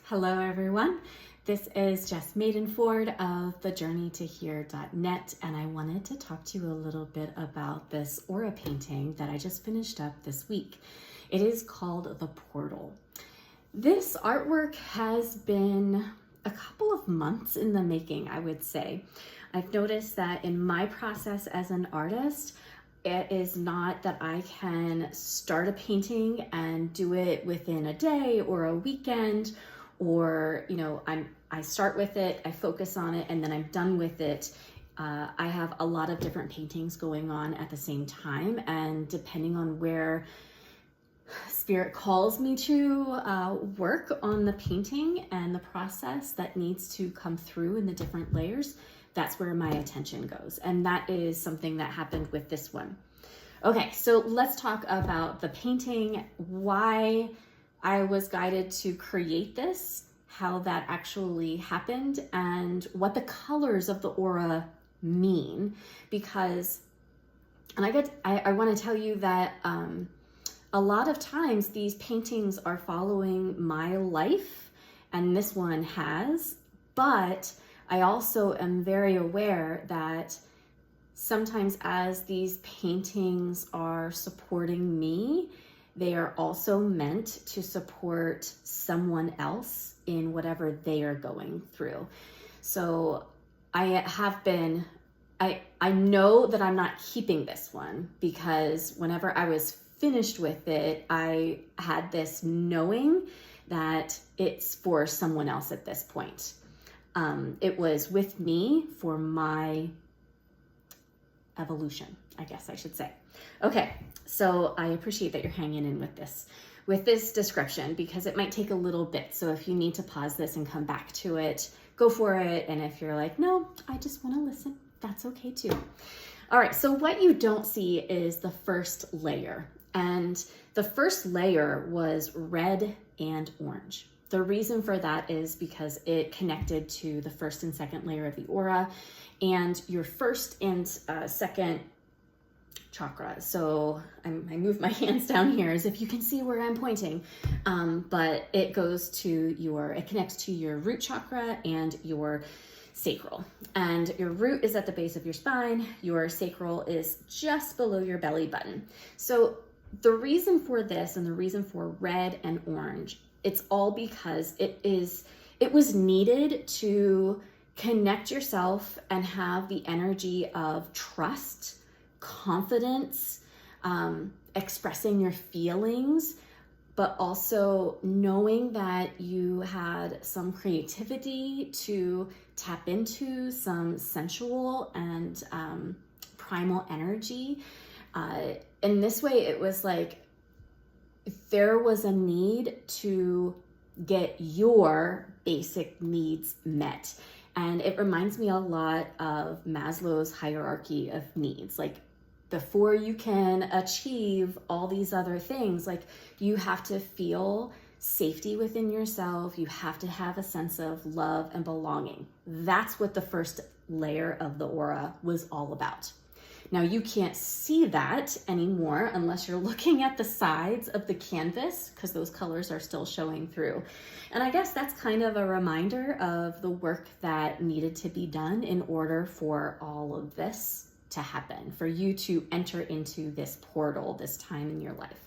Hello everyone, this is Jess Maidenford of thejourneytohere.net, and I wanted to talk to you a little bit about this aura painting that I just finished up this week. It is called The Portal. This artwork has been a couple of months in the making, I would say. I've noticed that in my process as an artist, it is not that I can start a painting and do it within a day or a weekend, or I start with it, I focus on it, and then I'm done with it. I have a lot of different paintings going on at the same time, and depending on where Spirit calls me to work on the painting and the process that needs to come through in the different layers, that's where my attention goes. And that is something that happened with this one. Okay, so let's talk about the painting, why I was guided to create this, how that actually happened, and what the colors of the aura mean. Because, and I want to tell you that a lot of times these paintings are following my life, and this one has, but I also am very aware that sometimes as these paintings are supporting me, they are also meant to support someone else in whatever they are going through. So I know that I'm not keeping this one, because whenever I was finished with it, I had this knowing that it's for someone else at this point. It was with me for my evolution, I guess I should say. Okay, so I appreciate that you're hanging in with this description, because it might take a little bit. So if you need to pause this and come back to it, go for it. And if you're like, no, I just want to listen, that's okay too. All right, so what you don't see is the first layer. And the first layer was red and orange. The reason for that is because it connected to the first and second layer of the aura and your first and second chakra. So I move my hands down here as if you can see where I'm pointing, but it connects to your root chakra and your sacral. And your root is at the base of your spine. Your sacral is just below your belly button. So the reason for this and the reason for red and orange, it's all because it was needed to connect yourself and have the energy of trust, confidence, expressing your feelings, but also knowing that you had some creativity to tap into, some sensual and primal energy. In this way, it was like there was a need to get your basic needs met. And it reminds me a lot of Maslow's hierarchy of needs. Like, before you can achieve all these other things, like, you have to feel safety within yourself. You have to have a sense of love and belonging. That's what the first layer of the aura was all about. Now, you can't see that anymore unless you're looking at the sides of the canvas, because those colors are still showing through. And I guess that's kind of a reminder of the work that needed to be done in order for all of this to happen, for you to enter into this portal, this time in your life.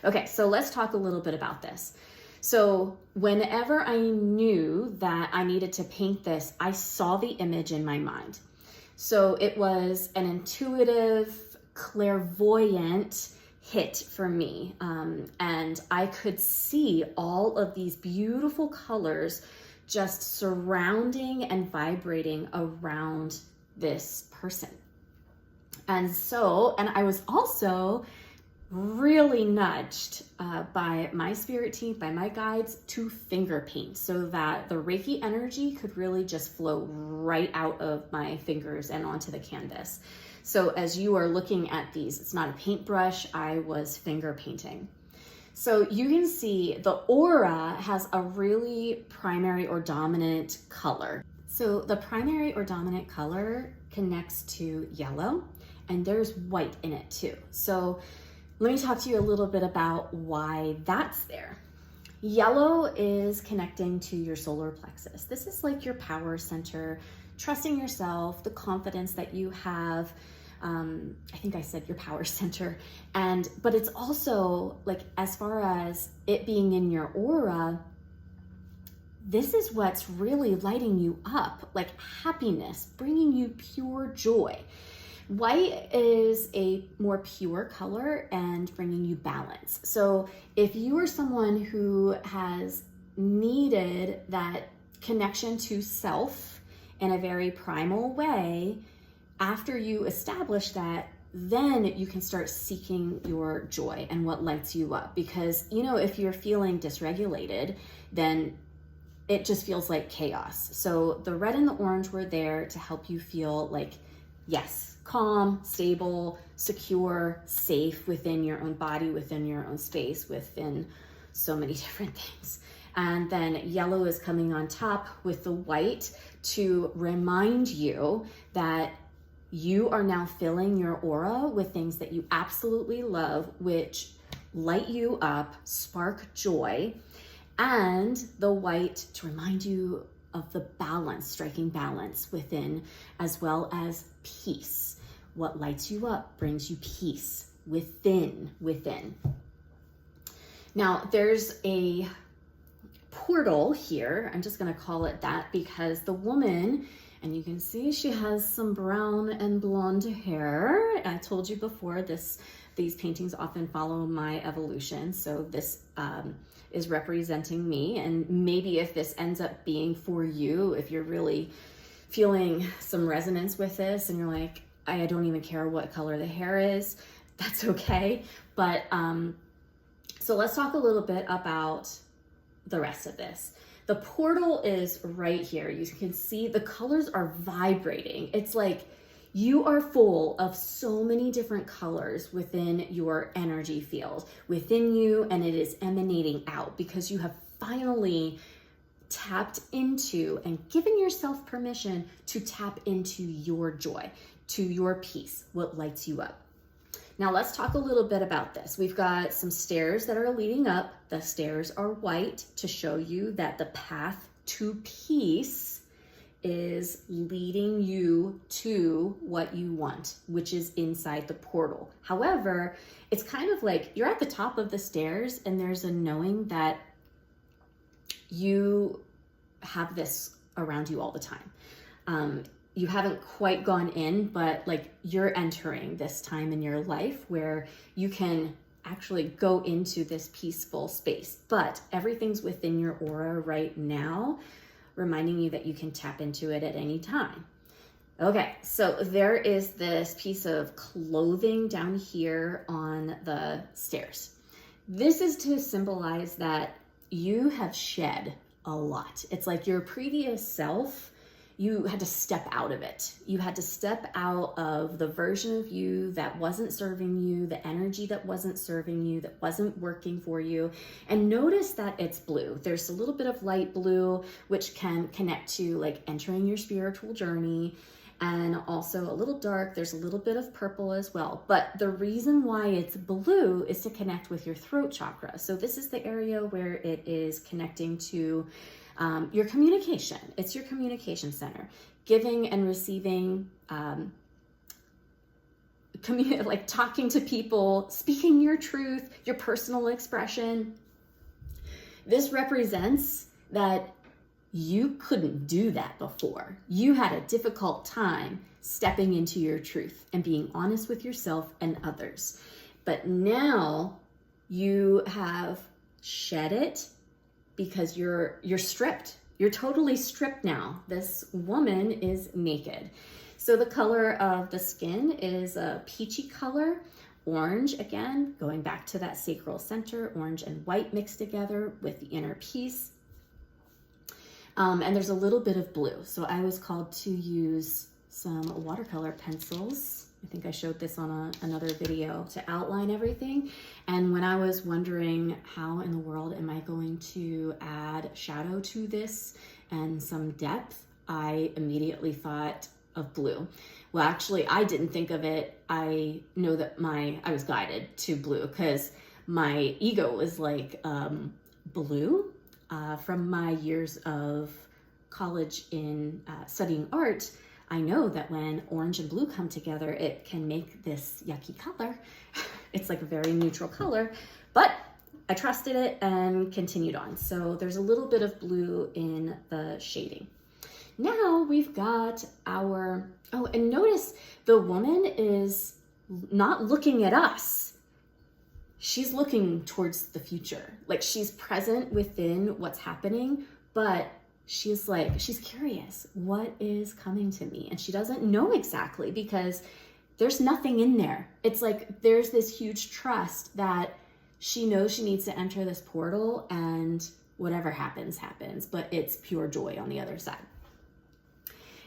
Okay, so let's talk a little bit about this. So whenever I knew that I needed to paint this, I saw the image in my mind. So it was an intuitive, clairvoyant hit for me. And I could see all of these beautiful colors just surrounding and vibrating around this person. And I was also really nudged by my spirit team, by my guides, to finger paint so that the Reiki energy could really just flow right out of my fingers and onto the canvas. So as you are looking at these, it's not a paintbrush, I was finger painting. So you can see the aura has a really primary or dominant color. So the primary or dominant color connects to yellow, and there's white in it too. So let me talk to you a little bit about why that's there. Yellow is connecting to your solar plexus. This is like your power center, trusting yourself, the confidence that you have. I think I said your power center. But it's also like, as far as it being in your aura, this is what's really lighting you up, like happiness, bringing you pure joy. White is a more pure color and bringing you balance. So if you are someone who has needed that connection to self in a very primal way, after you establish that, then you can start seeking your joy and what lights you up. Because, you know, if you're feeling dysregulated, then it just feels like chaos. So the red and the orange were there to help you feel like, yes, calm, stable, secure, safe within your own body, within your own space, within so many different things. And then yellow is coming on top with the white to remind you that you are now filling your aura with things that you absolutely love, which light you up, spark joy. And the white to remind you of the balance, striking balance within, as well as peace. What lights you up brings you peace within. Now, there's a portal here. I'm just going to call it that because the woman, and you can see she has some brown and blonde hair. I told you before, these paintings often follow my evolution. So this is representing me. And maybe if this ends up being for you, if you're really feeling some resonance with this and you're like, I don't even care what color the hair is, that's okay. But so let's talk a little bit about the rest of this. The portal is right here. You can see the colors are vibrating. It's like you are full of so many different colors within your energy field, within you, and it is emanating out because you have finally tapped into and given yourself permission to tap into your joy, to your peace, what lights you up. Now let's talk a little bit about this. We've got some stairs that are leading up. The stairs are white to show you that the path to peace is leading you to what you want, which is inside the portal. However, it's kind of like you're at the top of the stairs and there's a knowing that you have this around you all the time. You haven't quite gone in, but like you're entering this time in your life where you can actually go into this peaceful space, but everything's within your aura right now, reminding you that you can tap into it at any time. Okay, so there is this piece of clothing down here on the stairs. This is to symbolize that you have shed a lot. It's like your previous self, you had to step out of it. You had to step out of the version of you that wasn't serving you, the energy that wasn't serving you, that wasn't working for you. And notice that it's blue. There's a little bit of light blue, which can connect to like entering your spiritual journey. And also a little dark, there's a little bit of purple as well. But the reason why it's blue is to connect with your throat chakra. So this is the area where it is connecting to your communication. It's your communication center, giving and receiving, like talking to people, speaking your truth, your personal expression. This represents that you couldn't do that before. You had a difficult time stepping into your truth and being honest with yourself and others. But now you have shed it because you're stripped. You're totally stripped now. This woman is naked. So the color of the skin is a peachy color. Orange, again, going back to that sacral center, orange and white mixed together with the inner peace. And there's a little bit of blue. So I was called to use some watercolor pencils. I think I showed this on another video to outline everything. And when I was wondering how in the world am I going to add shadow to this and some depth, I immediately thought of blue. Well, actually, I didn't think of it. I know that I was guided to blue because my ego was like, blue. From my years of college in studying art, I know that when orange and blue come together, it can make this yucky color. It's like a very neutral color, but I trusted it and continued on. So there's a little bit of blue in the shading. Now we've got our, oh, and notice the woman is not looking at us. She's looking towards the future. Like she's present within what's happening, but she's curious. What is coming to me? And she doesn't know exactly because there's nothing in there. It's like there's this huge trust that she knows she needs to enter this portal and whatever happens, happens, but it's pure joy on the other side.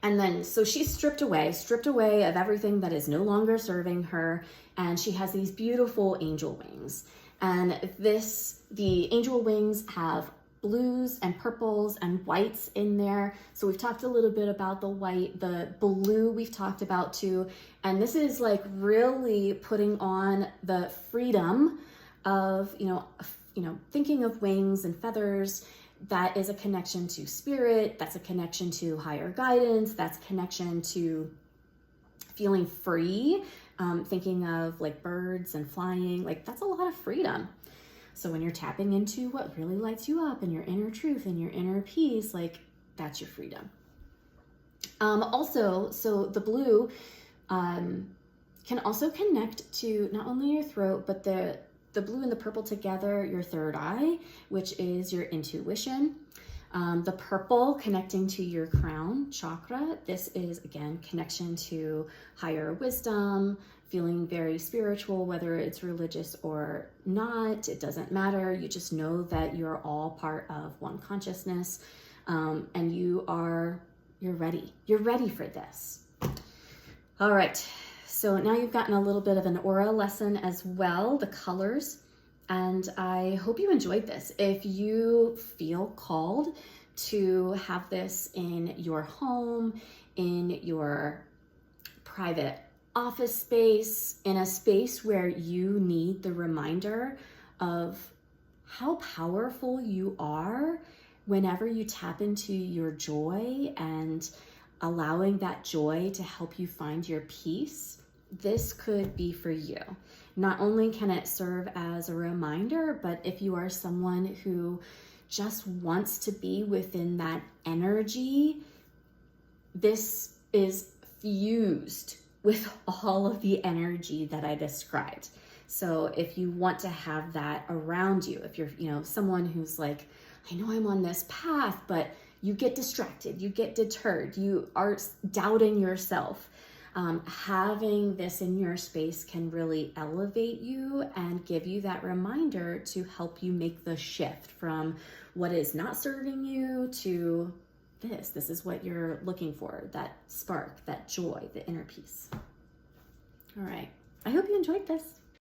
And then, so she's stripped away of everything that is no longer serving her. And she has these beautiful angel wings. And the angel wings have blues and purples and whites in there. So we've talked a little bit about the white, the blue we've talked about too. And this is like really putting on the freedom of, thinking of wings and feathers. That is a connection to spirit. That's a connection to higher guidance. That's a connection to feeling free. Thinking of like birds and flying, like that's a lot of freedom. So when you're tapping into what really lights you up and your inner truth and your inner peace, like that's your freedom. Also, so the blue can also connect to not only your throat, but the blue and the purple together, your third eye, which is your intuition. The purple connecting to your crown chakra. This is, again, connection to higher wisdom, feeling very spiritual, whether it's religious or not, it doesn't matter. You just know that you're all part of one consciousness, and you're ready. You're ready for this. All right. So now you've gotten a little bit of an aura lesson as well, the colors, and I hope you enjoyed this. If you feel called to have this in your home, in your private office space, in a space where you need the reminder of how powerful you are whenever you tap into your joy and allowing that joy to help you find your peace, this could be for you. Not only can it serve as a reminder, but if you are someone who just wants to be within that energy, this is fused with all of the energy that I described. So if you want to have that around you, if you're, someone who's like, I know I'm on this path, but you get distracted, you get deterred, you are doubting yourself. Having this in your space can really elevate you and give you that reminder to help you make the shift from what is not serving you to this. This is what you're looking for, that spark, that joy, the inner peace. All right. I hope you enjoyed this.